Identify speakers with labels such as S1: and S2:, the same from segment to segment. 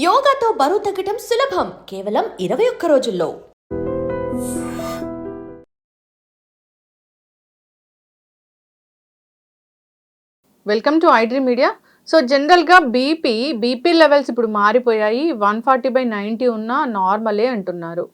S1: యోగాతో బరువు తగ్గటం సులభం కేవలం 21 రోజుల్లో.
S2: Welcome to iDream media. So జనరల్గా బీపీ లెవెల్స్ ఇప్పుడు మారిపోయాయి. 140/90 ఉన్న నార్మలే అంటున్నారు.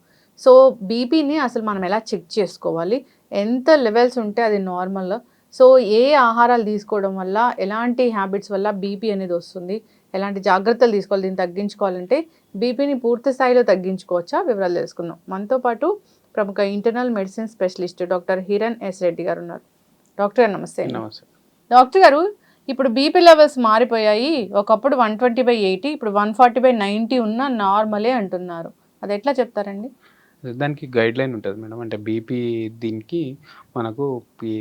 S2: సో బీపీని అసలు మనం ఎలా చెక్ చేసుకోవాలి, ఎంత లెవెల్స్ ఉంటే అది నార్మల్, సో ఏ ఆహారాలు తీసుకోవడం వల్ల, ఎలాంటి హ్యాబిట్స్ వల్ల బీపీ అనేది వస్తుంది, ఎలాంటి జాగ్రత్తలు తీసుకోవాలి, దీన్ని తగ్గించుకోవాలంటే బీపీని పూర్తి స్థాయిలో తగ్గించుకోవచ్చా, వివరాలు తెలుసుకుందాం. మనతో పాటు ప్రముఖ internal medicine specialist doctor Hiran S Reddy గారు ఉన్నారు. డాక్టర్ గారు నమస్తే.
S3: నమస్తే
S2: డాక్టర్ గారు, ఇప్పుడు బీపీ లెవెల్స్ మారిపోయాయి. ఒకప్పుడు 120/80, ఇప్పుడు 140/90 ఉన్న నార్మలే అంటున్నారు. అది ఎట్లా చెప్తారండి?
S3: దానికి గైడ్ లైన్ ఉంటుంది మేడం. అంటే బీపీ దీనికి మనకు ఈ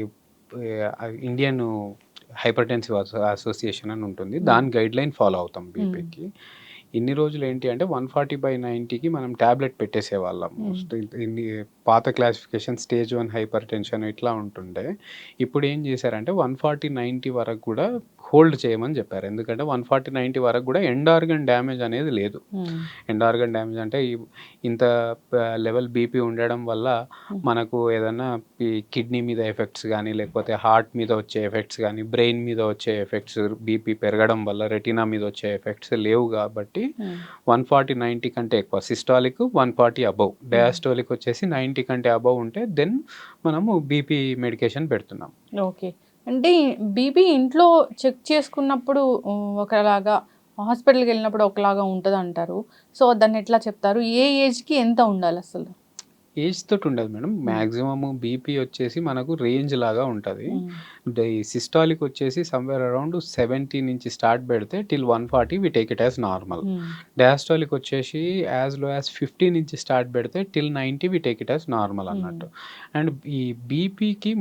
S3: ఇండియన్ హైపర్టెన్సివ్ అసోసియేషన్ అని ఉంటుంది. దాని గైడ్ లైన్ ఫాలో అవుతాం బీపీకి. ఇన్ని రోజులు ఏంటి అంటే 140/90కి మనం ట్యాబ్లెట్ పెట్టేసేవాళ్ళం. ఇన్ని పాత క్లాసిఫికేషన్ స్టేజ్ 1 హైపర్ టెన్షన్ ఇట్లా ఉంటుండే. ఇప్పుడు ఏం చేశారంటే 140/90 వరకు కూడా హోల్డ్ చేయమని చెప్పారు. ఎందుకంటే 140/90 వరకు కూడా ఎండ్ ఆర్గన్ డ్యామేజ్ అనేది లేదు. ఎండ్ ఆర్గన్ డ్యామేజ్ అంటే ఇంత లెవెల్ బీపీ ఉండడం వల్ల మనకు ఏదైనా ఈ కిడ్నీ మీద ఎఫెక్ట్స్ కానీ, లేకపోతే హార్ట్ మీద వచ్చే ఎఫెక్ట్స్ కానీ, బ్రెయిన్ మీద వచ్చే ఎఫెక్ట్స్ బీపీ పెరగడం వల్ల రెటీనా మీద వచ్చే ఎఫెక్ట్స్ లేవు. కాబట్టి 140/90 కంటే ఎక్కువ సిస్టాలిక్, 140 అబవ్, డయాస్టోలిక్ వచ్చేసి 90 కంటే అబవ్ ఉంటే దెన్ మనము బీపీ మెడికేషన్ పెడుతున్నాం.
S2: ఓకే, అంటే బీపీ ఇంట్లో చెక్ చేసుకున్నప్పుడు ఒకలాగా, హాస్పిటల్కి వెళ్ళినప్పుడు ఒకలాగా ఉంటుంది అంటారు. సో దాన్ని ఎట్లా చెప్తారు? ఏ ఏజ్కి ఎంత ఉండాలి అసలు?
S3: ఏజ్ తోటి ఉండదు మేడం. మ్యాక్సిమమ్ బీపీ వచ్చేసి మనకు రేంజ్ లాగా ఉంటుంది. ఈ సిస్టాలిక్ వచ్చేసి సమ్వేర్ అరౌండ్ 70 నుంచి స్టార్ట్ పెడితే till 140 we take it as normal. Diastolic వచ్చేసి యాజ్ లో యాజ్ 50 నుంచి స్టార్ట్ పెడితే till 90 we take it as normal అన్నట్టు. అండ్ ఈ బీపీకి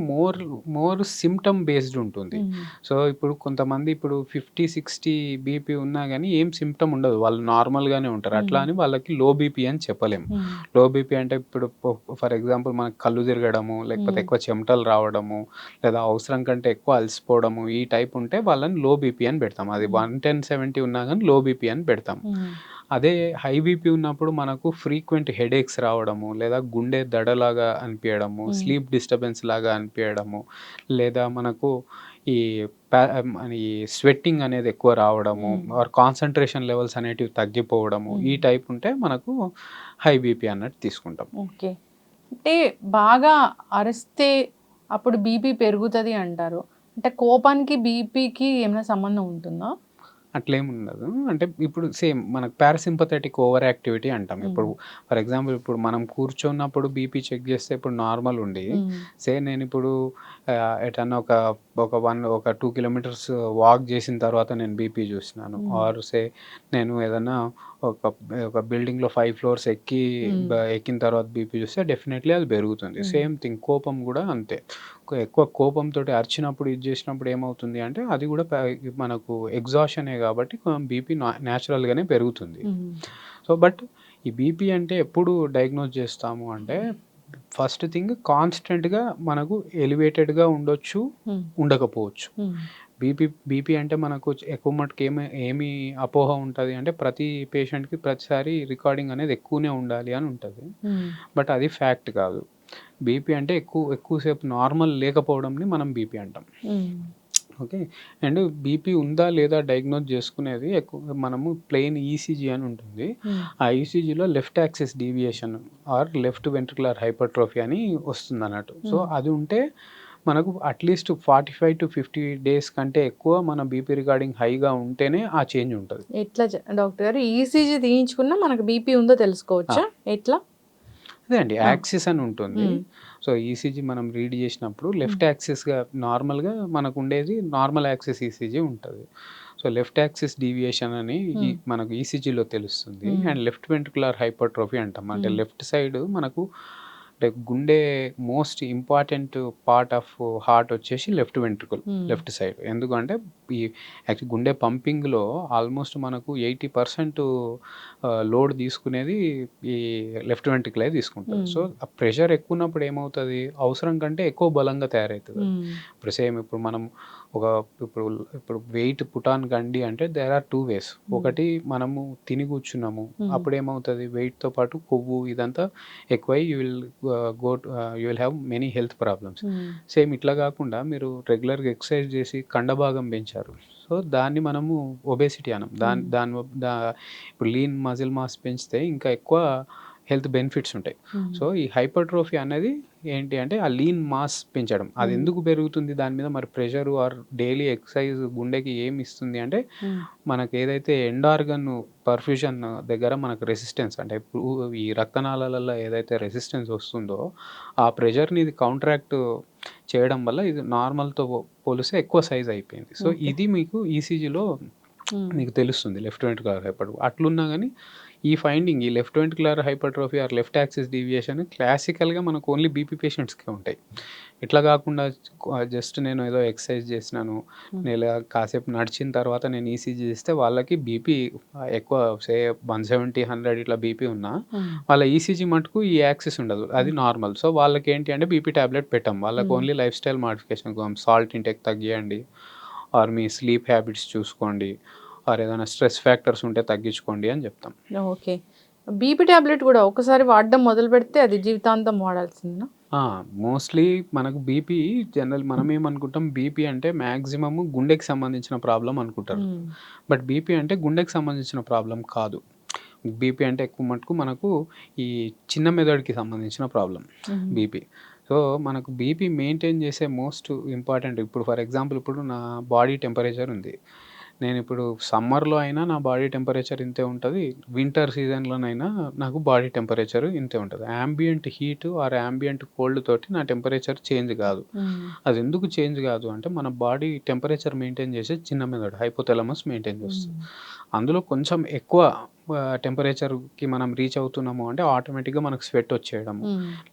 S3: మోర్ సిమ్టమ్ బేస్డ్ ఉంటుంది. సో ఇప్పుడు కొంతమంది ఇప్పుడు 50-60 బీపీ ఉన్నా కానీ ఏం సిమ్టమ్ ఉండదు, వాళ్ళు నార్మల్గానే ఉంటారు. అట్లా అని వాళ్ళకి లో బీపీ అని చెప్పలేము. లో బీపీ అంటే ఇప్పుడు ఫర్ ఎగ్జాంపుల్ మనకు కళ్ళు తిరగడము, లేకపోతే ఎక్కువ చెమటలు రావడము, లేదా అవసరం కంటే ఎక్కువ అలసిపోవడము, ఈ టైప్ ఉంటే వాళ్ళని లో బీపీ అని పెడతాం. అది 110/70 ఉన్నా కానీ లో బీపీ అని పెడతాం. అదే హై బీపీ ఉన్నప్పుడు మనకు ఫ్రీక్వెంట్ హెడేక్స్ రావడము, లేదా గుండె దడలాగా అనిపించడము, స్లీప్ డిస్టర్బెన్స్ లాగా అనిపించడము, లేదా మనకు ఈ స్వెట్టింగ్ అనేది ఎక్కువ రావడము, ఆర్ కాన్సన్ట్రేషన్ లెవెల్స్ అనేటివి తగ్గిపోవడము, ఈ టైప్ ఉంటే మనకు హై బీపీ అన్నట్టు తీసుకుంటాం.
S2: ఓకే, అంటే బాగా అరిస్తే అప్పుడు బీపీ పెరుగుతుంది అంటారు. అంటే కోపానికి బీపీకి ఏమైనా సంబంధం ఉంటుందా?
S3: అట్లేం ఉండదు. అంటే ఇప్పుడు సేమ్ మనకు పారాసింపథెటిక్ ఓవర్ యాక్టివిటీ అంటాం. ఇప్పుడు ఫర్ ఎగ్జాంపుల్ ఇప్పుడు మనం కూర్చున్నప్పుడు బీపీ చెక్ చేస్తే ఇప్పుడు నార్మల్ ఉండి, నేను ఇప్పుడు ఎటన్నా ఒక 2 కిలోమీటర్స్ వాక్ చేసిన తర్వాత నేను బీపీ చూసినాను, ఆర్ నేను ఏదన్నా ఒక బిల్డింగ్లో 5 ఫ్లోర్స్ ఎక్కిన తర్వాత బీపీ చూస్తే డెఫినెట్లీ అది పెరుగుతుంది. సేమ్ థింగ్ కోపం కూడా అంతే. ఎక్కువ కోపంతో అరిచినప్పుడు ఇది చేసినప్పుడు ఏమవుతుంది అంటే అది కూడా మనకు ఎగ్జాషనే కాబట్టి బీపీ న్యాచురల్గానే పెరుగుతుంది. సో బట్ ఈ బీపీ అంటే ఎప్పుడు డయాగ్నోజ్ చేస్తాము అంటే, ఫస్ట్ థింగ్ కాన్స్టెంట్గా మనకు ఎలివేటెడ్గా ఉండొచ్చు, ఉండకపోవచ్చు. బీపీ అంటే మనకు ఎక్కువ మటుకు ఏమి అపోహ ఉంటుంది అంటే, ప్రతి పేషెంట్కి ప్రతిసారి రికార్డింగ్ అనేది ఎక్కువనే ఉండాలి అని ఉంటుంది. బట్ అది ఫ్యాక్ట్ కాదు. బీపీ అంటే ఎక్కువసేపు నార్మల్ లేకపోవడంని మనం బీపీ అంటాం. ఓకే, అండ్ బీపీ ఉందా లేదా డయాగ్నోజ్ చేసుకునేది మనము ప్లెయిన్ ఈసీజీ అని ఉంటుంది. ఆ ఈసీజీలో left axis deviation or left ventricular hypertrophy అని వస్తుంది అన్నట్టు. సో అది ఉంటే మనకు అట్లీస్ట్ 45 to 50 డేస్ కంటే ఎక్కువ మన బీపీ రికార్డింగ్ హైగా ఉంటేనే ఆ చేంజ్ ఉంటుంది.
S2: ఎట్లా డాక్టర్ గారు, ఈసీజీ తీయించుకున్నా మనకు బీపీ ఉందో తెలుసుకోవచ్చా? ఎట్లా?
S3: అదే అండి, యాక్సిస్ అని ఉంటుంది. సో ఈసీజీ మనం రీడ్ చేసినప్పుడు లెఫ్ట్ యాక్సిస్గా నార్మల్గా మనకు ఉండేది నార్మల్ యాక్సిస్ ఈసీజీ ఉంటుంది. సో లెఫ్ట్ యాక్సిస్ డీవియేషన్ అని మనకు ఈసీజీలో తెలుస్తుంది. అండ్ లెఫ్ట్ వెంట్రికులర్ హైపర్ట్రోఫీ అంటాం. అంటే లెఫ్ట్ సైడ్ మనకు అంటే గుండె most important part of heart వచ్చేసి లెఫ్ట్ వెంట్రికల్, లెఫ్ట్ సైడ్. ఎందుకంటే ఈ యాక్చువల్ గుండె పంపింగ్లో ఆల్మోస్ట్ మనకు 80% లోడ్ తీసుకునేది ఈ లెఫ్ట్ వెంట్రికలే తీసుకుంటుంది. సో ఆ ప్రెషర్ ఎక్కువ ఉన్నప్పుడు ఏమవుతుంది, అవసరం కంటే ఎక్కువ బలంగా తయారవుతుంది. ఇప్పుడు సేమ్ ఇప్పుడు మనం ఒక ఇప్పుడు ఇప్పుడు వెయిట్ పుట్ ఆన్ కండి అంటే దేర్ ఆర్ 2 వేస్. ఒకటి మనము తిని కూర్చున్నాము. అప్పుడేమవుతది వెయిట్‌తో పాటు కొవ్వు ఇదంతా ఎక్కువై you will have many health problems. Same ఇట్లా కాకుండా మీరు రెగ్యులర్‌గా ఎక్సర్సైజ్ చేసి కండభాగం పెంచారు. సో, దాన్ని మనము ఒబేసిటీ అనం. ఇప్పుడు లీన్ మజిల్ మాస్ పెంచితే ఇంకా ఎక్కువ హెల్త్ బెనిఫిట్స్ ఉంటాయి. సో, ఈ హైపర్ట్రోఫీ అనేది ఏంటి అంటే ఆ లీన్ మాస్ పెంచడం. అది ఎందుకు పెరుగుతుంది? దాని మీద మరి ప్రెషర్ ఆర్ డైలీ ఎక్సర్సైజ్ గుండెకి ఏమి ఇస్తుంది అంటే మనకు ఏదైతే ఎండ్ ఆర్గన్ పర్ఫ్యూజన్ దగ్గర మనకు రెసిస్టెన్స్ అంటే ఇప్పుడు ఈ రక్తనాళాలలో ఏదైతే రెసిస్టెన్స్ వస్తుందో ఆ ప్రెషర్‌ని ఇది కౌంటరాక్ట్ చేయడం వల్ల ఇది నార్మల్‌తో పోలిస్తే ఎక్కువ సైజ్ అయిపోయింది. సో, ఇది మీకు ఈసీజీలో మీకు తెలుస్తుంది లెఫ్ట్ వెంట్రిక్యులర్ హైపర్ట్రోఫీ. అట్లున్నా గానీ ఈ ఫైండింగ్ ఈ left ventricular hypertrophy or left axis deviation క్లాసికల్‌గా మనకు ఓన్లీ బీపీ పేషెంట్స్‌కే ఉంటాయి. ఇట్లా కాకుండా జస్ట్ నేను ఏదో ఎక్సర్సైజ్ చేసినాను, నేను కాసేపు నడిచిన తర్వాత నేను ఈసీజీ చేస్తే వాళ్ళకి బీపీ ఎక్కువ 170, 100 ఇట్లా బీపీ ఉన్నా వాళ్ళ ఈసీజీ మటుకు ఈ యాక్సిస్ ఉండదు. అది నార్మల్. సో, వాళ్ళకేంటి అంటే బీపీ టాబ్లెట్ పెట్టాం. వాళ్ళకి only lifestyle modification salt intake తగ్గియండి ఆర్ మీ స్లీప్ హ్యాబిట్స్ చూసుకోండి ఆర్ ఏదైనా స్ట్రెస్ ఫ్యాక్టర్స్ ఉంటే తగ్గించుకోండి అని చెప్తాం.
S2: ఓకే. బీపీ టాబ్లెట్ కూడా ఒకసారి వాడడం మొదలుపెడితే అది జీవితాంతం వాడాల్సిందేనా?
S3: మోస్ట్‌లీ మనకు బీపీ మనం ఏమనుకుంటాం బీపీ అంటే మ్యాక్సిమమ్ గుండెకి సంబంధించిన ప్రాబ్లమ్ అనుకుంటారు. బట్ బీపీ అంటే గుండెకి సంబంధించిన ప్రాబ్లమ్ కాదు. బీపీ అంటే ఎక్కువ మటుకు మనకు ఈ చిన్న మెదడుకి సంబంధించిన ప్రాబ్లమ్ బీపీ. సో, మనకు బీపీ మెయింటైన్ చేసే మోస్ట్ ఇంపార్టెంట్ ఇప్పుడు ఫర్ ఎగ్జాంపుల్ ఇప్పుడు నా బాడీ టెంపరేచర్ ఉంది. నేనిప్పుడు సమ్మర్‌లో అయినా నా బాడీ టెంపరేచర్ ఇంతే ఉంటది. వింటర్ సీజన్‌లోనైనా నాకు బాడీ టెంపరేచర్ ఇంతే ఉంటది. Ambient heat are ambient cold తోటి నా టెంపరేచర్ చేంజ్ కాదు. అది ఎందుకు చేంజ్ కాదు అంటే మన బాడీ టెంపరేచర్ మెయింటైన్ చేసే చిన్న మెదడు హైపోథాలమస్ మెయింటైన్ చేస్తుంది. అందులో కొంచెం ఎక్కువ టెంపరేచర్‌కి మనం రీచ్ అవుతున్నాము అంటే ఆటోమేటిక్‌గా మనకు స్వెట్ వచ్చేయడము.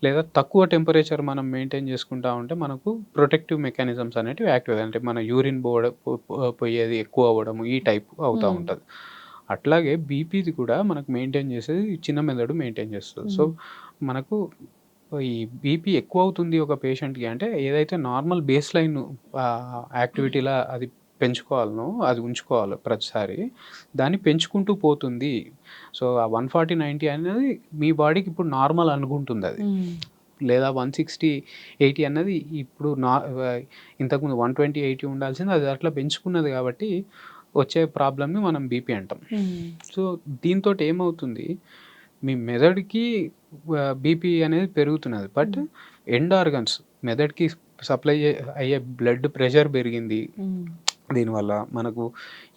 S3: లేదా తక్కువ టెంపరేచర్ మనం మెయింటైన్ చేసుకుంటా ఉంటే మనకు ప్రొటెక్టివ్ మెకానిజమ్స్ అనేటివి యాక్టివ్ అంటే మన యూరిన్ పోయేది ఎక్కువ అవ్వడము ఈ టైప్ అవుతా ఉంటది. అట్లాగే బీపీది కూడా మనకు మెయింటైన్ చేసేది చిన్న మెదడు మెయింటైన్ చేస్తది. సో, మనకు ఈ బీపీ ఎక్కువ అవుతుంది ఒక పేషెంట్‌కి అంటే ఏదైతే నార్మల్ బేస్ లైన్ యాక్టివిటీలా అది పెంచుకోవాలనో అది ఉంచుకోవాలి ప్రతిసారి. దాన్ని పెంచుకుంటూ పోతుంది. సో, ఆ 140, 90 అనేది మీ బాడీకి ఇప్పుడు నార్మల్ అనుకుంటుందది. లేదా 160, 80 అన్నది ఇప్పుడు ఇంతకుముందు 120, 80 ఉండాల్సింది అది అట్లా పెంచుకున్నది కాబట్టి వచ్చే ప్రాబ్లమ్‌ని మనం బీపీ అంటాం. సో, దీంతోటి ఏమవుతుంది మీ మెదడుకి బీపీ అనేది పెరుగుతున్నది. బట్ ఎండ్ ఆర్గన్స్ మెదడుకి సప్లై అయ్యే బ్లడ్ ప్రెషర్ పెరిగింది. దీనివల్ల మనకు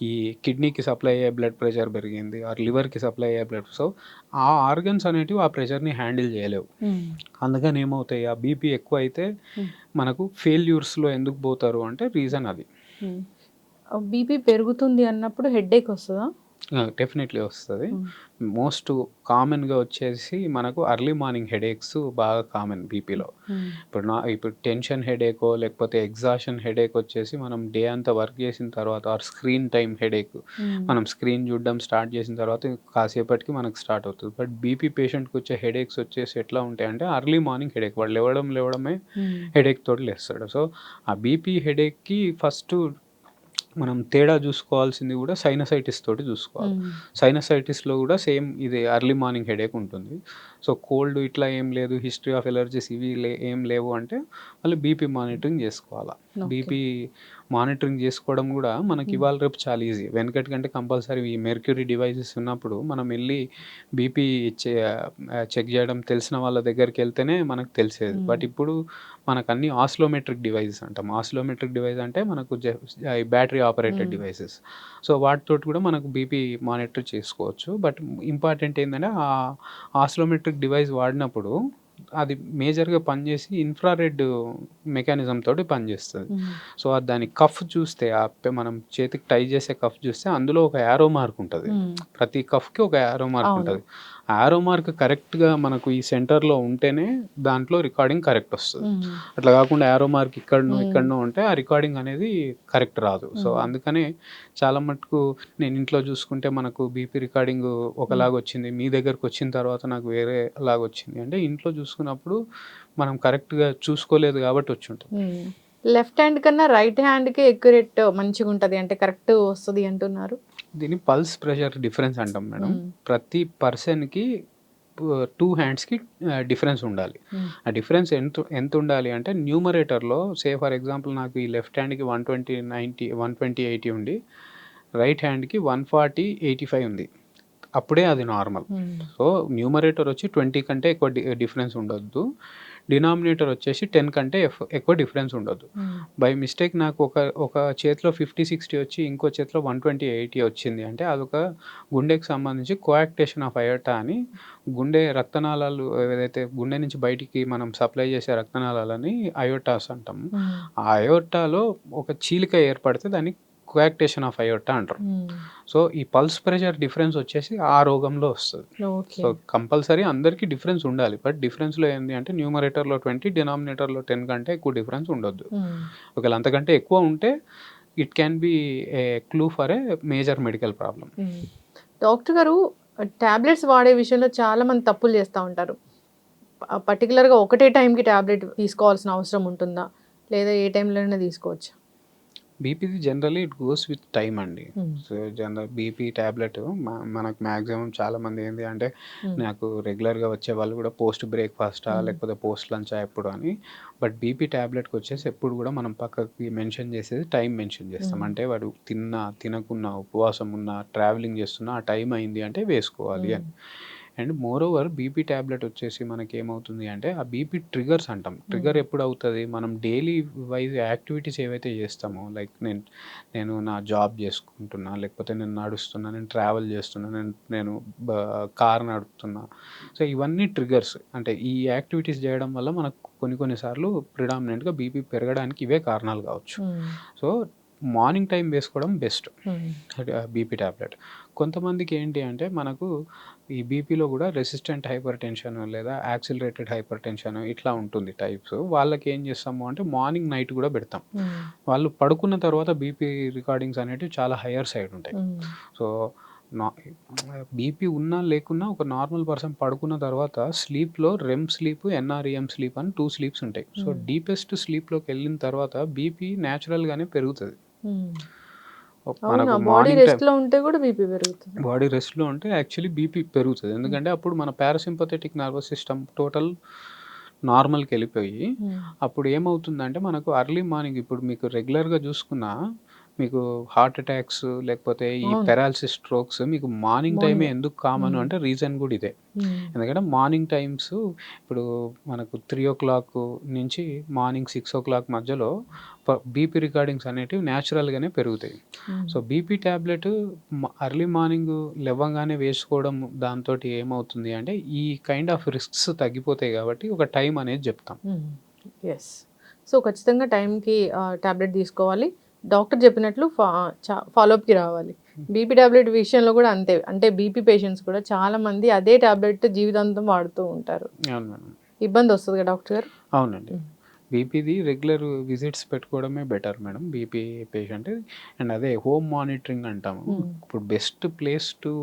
S3: ఈ కిడ్నీకి సప్లై అయ్యే బ్లడ్ ప్రెషర్ పెరిగింది ఆర్ లివర్‌కి సప్లై అయ్యే బ్లడ్. సో, ఆ ఆర్గన్స్ అనేటివి ఆ ప్రెషర్‌ని హ్యాండిల్ చేయలేవు. అందుకని ఏమవుతాయి ఆ బీపీ ఎక్కువైతే మనకు ఫెయిల్యూర్స్‌లో ఎందుకు పోతారు అంటే రీజన్ అది.
S2: బీపీ పెరుగుతుంది అన్నప్పుడు హెడేక్ వస్తదా?
S3: డెఫినెట్‌లీ వస్తది. మోస్ట్ కామన్‌గా వచ్చేసి మనకు ఎర్లీ మార్నింగ్ హెడేక్స్ బాగా కామన్ బీపీలో. ఇప్పుడు టెన్షన్ హెడేకో లేకపోతే ఎగ్జాషన్ హెడేక్ వచ్చేసి మనం డే అంతా వర్క్ చేసిన తర్వాత ఆర్ స్క్రీన్ టైమ్ హెడేక్. మనం స్క్రీన్ చూడడం స్టార్ట్ చేసిన తర్వాత కాసేపటికి మనకు స్టార్ట్ అవుతది. బట్ బీపీ పేషెంట్‌కి వచ్చే హెడేక్స్ వచ్చేసి ఎట్లా ఉంటాయంటే ఎర్లీ మార్నింగ్ హెడేక్. వాడు లేవడమే హెడేక్ తోటి లేస్తాడు. సో, ఆ బీపీ హెడేక్‌కి ఫస్ట్ మనం తేడా చూసుకోవాల్సింది కూడా సైనసైటిస్ తోటి చూసుకోవాలి. సైనసైటిస్‌లో కూడా సేమ్ ఇది ఎర్లీ మార్నింగ్ హెడేక్ ఉంటుంది. సో, కోల్డ్ ఇట్లా ఏం లేదు, హిస్టరీ ఆఫ్ ఎలర్జీస్ ఇవి ఏం లేవు అంటే మళ్ళీ బీపీ మానిటరింగ్ చేసుకోవాలా. బీపీ మానిటరింగ్ చేసుకోవడం కూడా మనకి ఇవాళ రేపు చాలా ఈజీ. వెనకటి కంటే కంపల్సరీ ఈ మెర్క్యూరీ డివైసెస్ ఉన్నప్పుడు మనం వెళ్ళి బీపీ చెక్ చేయడం తెలిసిన వాళ్ళ దగ్గరికి వెళ్తేనే మనకు తెలిసేది. బట్ ఇప్పుడు మనకు అన్ని ఆసిలోమెట్రిక్ డివైసెస్ అంటాం. ఆసిలోమెట్రిక్ డివైస్ అంటే మనకు బ్యాటరీ ఆపరేటెడ్ డివైసెస్. సో, వాటితోటి కూడా మనకు బీపీ మానిటర్ చేసుకోవచ్చు. బట్ ఇంపార్టెంట్ ఏంటంటే ఆ ఆసిలోమెట్రిక్ డివైస్ వాడినప్పుడు అది మేజర్‌గా పనిచేసి ఇన్‌ఫ్రారెడ్ మెకానిజం తోటి పనిచేస్తది. సో, దాని కఫ్ చూస్తే మనం చేతికి టై చేసే కఫ్ చూస్తే అందులో ఒక యారో మార్క్ ఉంటది. ప్రతి కఫ్‌కి ఒక యారో మార్క్ ఉంటది. ఆ యారో మార్క్ కరెక్ట్‌గా మనకు ఈ సెంటర్‌లో ఉంటేనే దాంట్లో రికార్డింగ్ కరెక్ట్ వస్తది. అట్లా కాకుండా యారో మార్క్ ఇక్కడనో ఉంటే ఆ రికార్డింగ్ అనేది కరెక్ట్ రాదు. సో, అందుకనే చాలా మటుకు నేను ఇంట్లో చూసుకుంటే మనకు బీపీ రికార్డింగ్ ఒకలాగొచ్చింది. మీ దగ్గరకు వచ్చిన తర్వాత నాకు వేరేలాగొచ్చింది. అంటే ఇంట్లో చూసుకున్నప్పుడు మనం కరెక్ట్‌గా చూసుకోలేదు కాబట్టి వచ్చుంటది.
S2: లెఫ్ట్ హ్యాండ్ కన్నా రైట్ హ్యాండ్‌కే ఎక్యురేట్ మంచిగుంటది అంటే కరెక్ట్ వస్తది అంటున్నారు.
S3: దీన్ని పల్స్ ప్రెషర్ డిఫరెన్స్ అంటాం మేడం.
S2: హ్మ్.
S3: ప్రతి పర్సన్‌కి 2 హ్యాండ్స్‌కి డిఫరెన్స్ ఉండాలి.
S2: హ్మ్.
S3: ఆ డిఫరెన్స్ ఎంత ఉండాలి అంటే న్యూమరేటర్‌లో ఫర్ ఎగ్జాంపుల్ నాకు ఈ లెఫ్ట్ హ్యాండ్‌కి 120, 90, 120, 80 ఉండి రైట్ హ్యాండ్‌కి 140, 85 ఉంది. అప్పుడే అది నార్మల్.
S2: హ్మ్.
S3: సో, న్యూమరేటర్ వచ్చి 20 కంటే ఎక్కువ డిఫరెన్స్ ఉండొద్దు. డినామినేటర్ వచ్చేసి 10 కంటే ఎక్కువ డిఫరెన్స్ ఉండొద్దు.
S2: హ్మ్.
S3: బై మిస్టేక్ నాకు ఒక చేతిలో 50, 60 వచ్చి ఇంకో చేతిలో 120, 80 వచ్చింది అంటే అదొక గుండెకి సంబంధించి కోయాక్టేషన్ ఆఫ్ అయోర్టా అని గుండె రక్తనాళాలు ఏదైతే గుండె నుంచి బయటికి మనం సప్లై చేసే రక్తనాళాలని అయోర్టాస్ అంటాము.
S2: హ్మ్.
S3: ఆ అయోర్టాలో ఒక చీలిక ఏర్పడితే దాన్ని కోయాక్టేషన్ ఆఫ్ అయోర్టా అంటారు.
S2: హ్మ్.
S3: సో, ఈ పల్స్ ప్రెషర్ డిఫరెన్స్ వచ్చేసి ఆ రోగంలో వస్తది.
S2: ఓకే.
S3: సో, కంపల్సరీ అందరికీ డిఫరెన్స్ ఉండాలి. బట్ డిఫరెన్స్‌లో ఏంది అంటే న్యూమరేటర్‌లో 20, డినామినేటర్‌లో 10 కంటే ఎక్కువ డిఫరెన్స్ ఉండొద్దు.
S2: హ్మ్.
S3: ఒకవేళ అంతకంటే ఎక్కువ ఉంటే it can be A clue for a major medical problem.
S2: హ్మ్. డాక్టర్ గారు టాబ్లెట్స్ వాడే విషయంలో చాలా మంది తప్పులు చేస్తా ఉంటారు. పర్టిక్యులర్‌గా ఒకటే టైంకి టాబ్లెట్ తీసుకోవాల్సిన అవసరం ఉంటుందా? లేదా ఏ టైంలోనైనా తీసుకోవచ్చా?
S3: బీపీది generally it goes with time అండి.
S2: హ్మ్.
S3: సో, బీపీ టాబ్లెట్ మనకు మాక్సిమం చాలామంది ఏంది అంటే
S2: హ్మ్.
S3: నాకు రెగ్యులర్‌గా వచ్చేవాళ్ళు కూడా పోస్ట్ బ్రేక్‌ఫాస్టా
S2: హ్మ్.
S3: లేకపోతే పోస్ట్ లంచా ఎప్పుడు అని. బట్ బీపీ టాబ్లెట్‌కి వచ్చేసి ఎప్పుడు కూడా మనం పక్కకి మెన్షన్ చేసేది టైం మెన్షన్ చేస్తాం.
S2: హ్మ్.
S3: అంటే వాడు తిన్నా, తినకున్నా, ఉపవాసం ఉన్నా, ట్రావెలింగ్ చేస్తున్నా ఆ టైం అయింది అంటే వేసుకోవాలి అని. అండ్ మోరోవర్ బీపీ టాబ్లెట్ వచ్చేసి మనకేమవుతుంది అంటే ఆ బీపీ ట్రిగర్స్ అంటాం. ట్రిగర్ ఎప్పుడు అవుతది? మనం డైలీ వైస్ యాక్టివిటీస్ ఏవైతే చేస్తామో లైక్ నేను నా జాబ్ చేసుకుంటున్నా, లేకపోతే నేను నడుస్తున్నా, నేను ట్రావెల్ చేస్తున్నా, నేను కార్ నడుపుతున్నా. సో, ఇవన్నీ ట్రిగర్స్. అంటే ఈ యాక్టివిటీస్ చేయడం వల్ల మనకు కొన్ని సార్లు ప్రిడామినెంట్‌గా బీపీ పెరగడానికి ఇవే కారణాలు కావచ్చు.
S2: హ్మ్.
S3: సో, మార్నింగ్ టైం వేసుకోవడం బెస్ట్.
S2: హ్మ్.
S3: BP tablet. కొంతమందికి ఏంటి అంటే మనకు ఈ బీపీలో కూడా రెసిస్టెంట్ హైపర్ టెన్షన్ లేదా యాక్సిలరేటెడ్ హైపర్ టెన్షన్ ఇట్లా ఉంటుంది టైప్స్. వాళ్ళకి ఏం చేస్తాము అంటే మార్నింగ్, నైట్ కూడా పెడతాం.
S2: హ్మ్.
S3: వాళ్ళు పడుకున్న తర్వాత బీపీ రికార్డింగ్స్ అనేటివి చాలా హైయర్ సైడ్ ఉంటాయి.
S2: హ్మ్.
S3: సో, నా బీపీ ఉన్నా లేకున్నా ఒక నార్మల్ పర్సన్ పడుకున్న తర్వాత స్లీప్‌లో రెమ్ స్లీప్, ఎన్ఆర్‌ఈఎం స్లీప్ అని 2 స్లీప్స్ ఉంటాయి. సో,
S2: హ్మ్.
S3: డీపెస్ట్ స్లీప్‌లోకెళ్ళిన తర్వాత బీపీ నేచురల్‌గానే పెరుగుతది.
S2: హ్మ్. అవునా?
S3: మనకు
S2: బాడీ
S3: మార్నింగ్ టైమ్
S2: రెస్ట్‌లో ఉంటే కూడా బీపీ పెరుగుతదా?
S3: బాడీ రెస్ట్‌లో ఉంటే యాక్చువల్లీ బీపీ పెరుగుతది.
S2: హ్మ్.
S3: ఎందుకంటే అప్పుడు మన పారాసింపథెటిక్ నర్వస్ సిస్టమ్ టోటల్ నార్మల్‌కెళ్ళిపోయి
S2: హ్మ్.
S3: అప్పుడు ఏమవుతుందంటే మనకు ఎర్లీ మార్నింగ్ ఇప్పుడు మీకు రెగ్యులర్‌గా చూసుకున్నా మీకు హార్ట్ అటాక్స్ లేకపోతే ఈ
S2: అవును.
S3: పారాలిసిస్, స్ట్రోక్స్ మీకు మార్నింగ్ టైమే
S2: మార్నింగ్.
S3: ఎందుకు కామన్
S2: హ్మ్.
S3: అంటే రీజన్ కూడా ఇదే.
S2: హ్మ్.
S3: ఎందుకంటే మార్నింగ్ టైమ్స్ ఇప్పుడు మనకు 3:00 నుంచి మార్నింగ్ 6:00 మధ్యలో బీపీ రికార్డింగ్స్ అనేటివి న్యాచురల్‌గానే పెరుగుతాయి.
S2: Hmm.
S3: So, BP tablet early morning లెవ్వంగానే వేసుకోవడం దాంతోటి ఏమవుతుంది అంటే ఈ కైండ్ ఆఫ్ రిస్క్స్ తగ్గిపోతాయి కాబట్టి ఒక టైం అనేది చెప్తాం.
S2: హ్మ్. యెస్. సో, ఖచ్చితంగా టైంకి టాబ్లెట్ తీసుకోవాలి. డాక్టర్ చెప్పినట్లు ఫాలోఅప్‌కి రావాలి. బీపీ టాబ్లెట్ విషయంలో కూడా అంతే. అంటే బీపీ పేషెంట్స్ కూడా చాలామంది అదే టాబ్లెట్ జీవితాంతం వాడుతూ ఉంటారు.
S3: అవును మేడం.
S2: ఇబ్బందొస్తదిగా డాక్టర్ గారు?
S3: అవునండి.
S2: హ్మ్.
S3: బీపీది రెగ్యులర్ విజిట్స్ పెట్టుకోవడమే better madam BP patient. And అదే హోమ్ మానిటరింగ్ అంటాము.
S2: హ్మ్.
S3: ఇప్పుడు best place to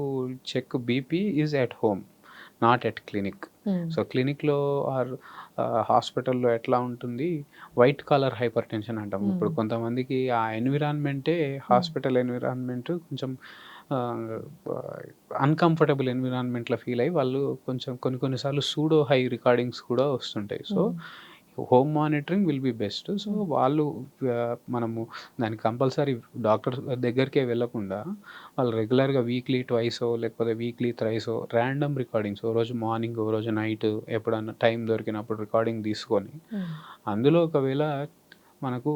S3: check BP is at home, not at clinic.
S2: Hmm.
S3: So, క్లినిక్‌లో ఆర్ హాస్పిటల్‌లో ఎట్లా ఉంటుంది వైట్ కాలర్ హైపర్ టెన్షన్ అంటాం.
S2: హ్మ్.
S3: ఇప్పుడు కొంతమందికి ఆ ఎన్విరాన్మెంటే హాస్పిటల్ ఎన్విరాన్మెంట్ కొంచెం ఆహ్, అన్‌కంఫర్టబుల్ ఎన్విరాన్మెంట్‌లో ఫీల్ అయ్యి వాళ్ళు కొంచెం కొన్ని సార్లు సూడో హై రికార్డింగ్స్ కూడా వస్తుంటాయి. సో,
S2: హ్మ్.
S3: Home monitoring will be best. So,
S2: హ్మ్.
S3: వాళ్ళు మనము దానికి కంపల్సరీ డాక్టర్ దగ్గరికే వెళ్ళకుండా వాళ్ళు రెగ్యులర్‌గా వీక్లీ ట్వైసో లేకపోతే వీక్లీ థ్రైసో ర్యాండమ్ రికార్డింగ్స్ ఓ రోజు మార్నింగ్, ఓ రోజు నైట్ ఎప్పుడన్నా టైం దొరికినప్పుడు రికార్డింగ్ తీసుకొని
S2: హ్మ్.
S3: అందులో ఒకవేళ మనకు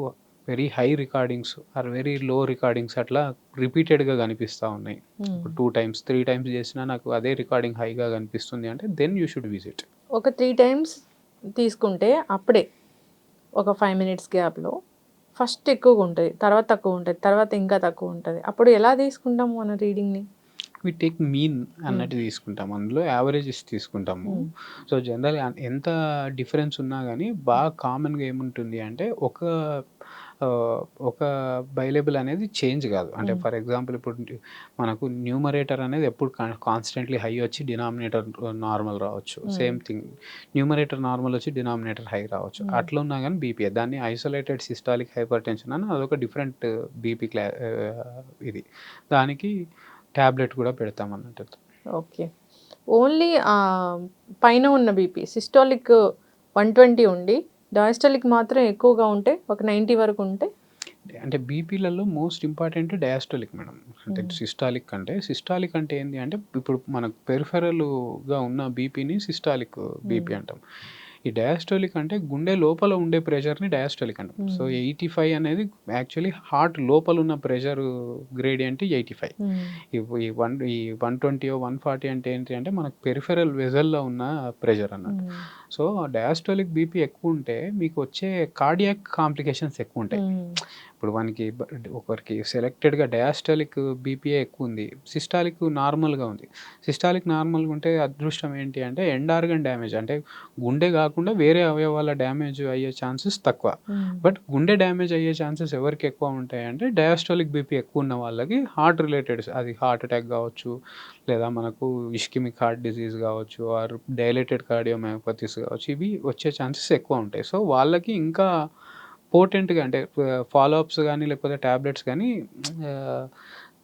S3: very high recordings or very low recordings అట్లా రిపీటెడ్‌గా కనిపిస్తా ఉన్నాయి.
S2: హ్మ్.
S3: ఇప్పుడు 2 టైమ్స్, 3 టైమ్స్ చేసినా నాకు అదే రికార్డింగ్ హైగా కనిపిస్తుంది అంటే దెన్ యూ షుడ్ విజిట్.
S2: ఒక 3 టైమ్స్ తీసుకుంటే అప్పుడే ఒక 5 మినిట్స్ గ్యాప్‌లో ఫస్ట్ ఎక్కువగుంటది. తర్వాత తక్కువుంటది. తర్వాత ఇంకా తక్కువుంటది. అప్పుడు ఎలా తీసుకుంటాము మన రీడింగ్‌ని?
S3: వి టేక్ మీన్
S2: హ్మ్.
S3: అన్నట్టు తీసుకుంటాం. అందులో యావరేజెస్ తీసుకుంటాము.
S2: హ్మ్.
S3: సో, జనరల్‌గా ఎంత డిఫరెన్స్ ఉన్నా గానీ బాగా కామన్‌గా ఏముంటుంది అంటే ఒక ఒక బైలేబుల్ అనేది చేంజ్ కాదు. అంటే ఫర్ ఎగ్జాంపుల్ ఇప్పుడు మనకు న్యూమరేటర్ అనేది ఎప్పుడు కాన్స్టెంట్లీ హై వచ్చి డినామినేటర్ నార్మల్ రావచ్చు. సేమ్ థింగ్ న్యూమరేటర్ నార్మల్ వచ్చి డినామినేటర్ హై రావచ్చు. అట్లా ఉన్నా కానీ బీపీ దాన్ని ఐసోలేటెడ్ సిస్టాలిక్ హైపర్ టెన్షన్ అని అదొక డిఫరెంట్ బీపీ ఇది. దానికి ట్యాబ్లెట్ కూడా పెడతాం అన్నట్టు.
S2: ఓకే. ఓన్లీ పైన ఉన్న బీపీ సిస్టాలిక్ 120 ఉండి డయాస్టలిక్ మాత్రం ఎక్కువగా ఉంటే ఒక 90 వరకు ఉంటే
S3: అంటే బీపీలలో మోస్ట్ ఇంపార్టెంట్ డయాస్టోలిక్ మేడం. అంటే సిస్టాలిక్ అంటే ఏంటి అంటే ఇప్పుడు మనకు పెరిఫెరల్గా ఉన్న బీపీని సిస్టాలిక్ బీపీ అంటాం. ఈ డయాస్టోలిక్ అంటే గుండె లోపల ఉండే ప్రెషర్ని డయాస్టోలిక్ అంటాం. సో 85 అనేది యాక్చువల్లీ హార్ట్ లోపల ఉన్న ప్రెషర్ గ్రేడియంట్ 85. ఈ 120 140 అంటే ఏంటి అంటే మనకు పెరిఫెరల్ వెజల్లో ఉన్న ప్రెషర్ అన్నట్టు. సో డయాస్టోలిక్ బీపీ ఎక్కువ ఉంటే మీకు వచ్చే కార్డియాక్ కాంప్లికేషన్స్ ఎక్కువ ఉంటాయి. ఇప్పుడు ఒకరికి సెలెక్టెడ్గా డయాస్టాలిక్ బీపీఏ ఎక్కువ ఉంది, సిస్టాలిక్ నార్మల్గా ఉంది. సిస్టాలిక్ నార్మల్గా ఉంటే అదృష్టం ఏంటి అంటే ఎండ్ ఆర్గన్ డ్యామేజ్ అంటే గుండె కాకుండా వేరే అవయవాల డ్యామేజ్ అయ్యే ఛాన్సెస్ తక్కువ. బట్ గుండె డ్యామేజ్ అయ్యే ఛాన్సెస్ ఎవరికి ఎక్కువ ఉంటాయి అంటే డయాస్టాలిక్ బీపీ ఎక్కువ ఉన్న వాళ్ళకి హార్ట్ రిలేటెడ్, అది హార్ట్ అటాక్ కావచ్చు, లేదా మనకు ఇష్కిమిక్ హార్ట్ డిజీజ్ కావచ్చు, ఆర్ డైలేటెడ్ కార్డియోమయోపతీస్ కావచ్చు, ఇవి వచ్చే ఛాన్సెస్ ఎక్కువ ఉంటాయి. సో వాళ్ళకి ఇంకా పోటెంట్గా అంటే ఫాలోఅప్స్ కానీ లేకపోతే ట్యాబ్లెట్స్ కానీ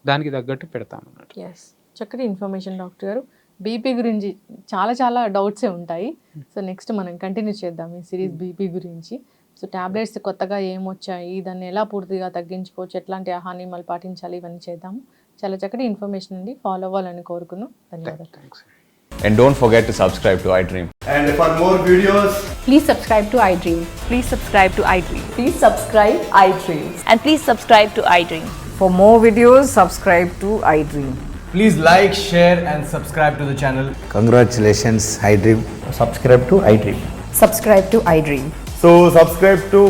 S3: దానికి తగ్గట్టు పెడతాం అన్నట్టు.
S2: ఎస్, చక్కటి ఇన్ఫర్మేషన్ డాక్టర్ గారు. బీపీ గురించి చాలా చాలా డౌట్సే ఉంటాయి. సో నెక్స్ట్ మనం కంటిన్యూ చేద్దాం ఈ సిరీస్ బీపీ గురించి. సో ట్యాబ్లెట్స్ కొత్తగా ఏమొచ్చాయి, దాన్ని ఎలా పూర్తిగా తగ్గించుకోవచ్చు, ఎట్లాంటి ఆహార నియమాలు పాటించాలి, ఇవన్నీ చేద్దాము. చాలా చక్కటి ఇన్ఫర్మేషన్ అండి, ఫాలో అవ్వాలని కోరుకున్నాం. ధన్యవాదాలు.
S3: Thanks.
S4: And don't forget to subscribe to iDream.
S5: And for more videos,
S6: Please subscribe to iDream. Please subscribe to iDream.
S1: Please subscribe iDreams.
S6: And please subscribe to iDream.
S7: For more videos, subscribe to iDream.
S5: please like, share and subscribe to the channel.
S8: Congratulations, iDream.
S5: Subscribe to iDream.
S7: Subscribe to iDream.
S5: So subscribe to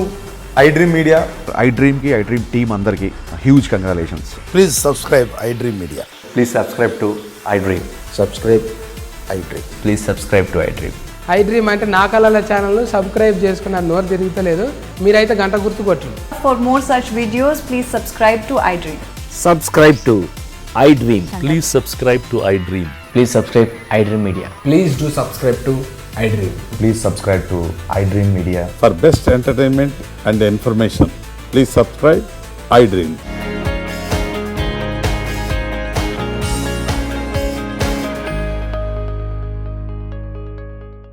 S5: iDream Media.
S9: iDream की iDream team अंदर की huge congratulations.
S8: Please subscribe iDream Media.
S4: Please subscribe to iDream.
S8: Subscribe iDream.
S4: Please subscribe to iDream.
S10: iDream అంటే నా కళల ఛానల్ను subscribe చేసుకున్న నోరు తిరుగుతలేదు, మీరైతే గంట గుర్తు కొట్టండి.
S6: For more such videos, please subscribe to iDream.
S8: Subscribe to iDream.
S9: Please subscribe to iDream.
S4: Please subscribe iDream Media.
S5: Please do subscribe to iDream.
S4: Please subscribe to iDream Media.
S9: For best entertainment and information, please subscribe iDream.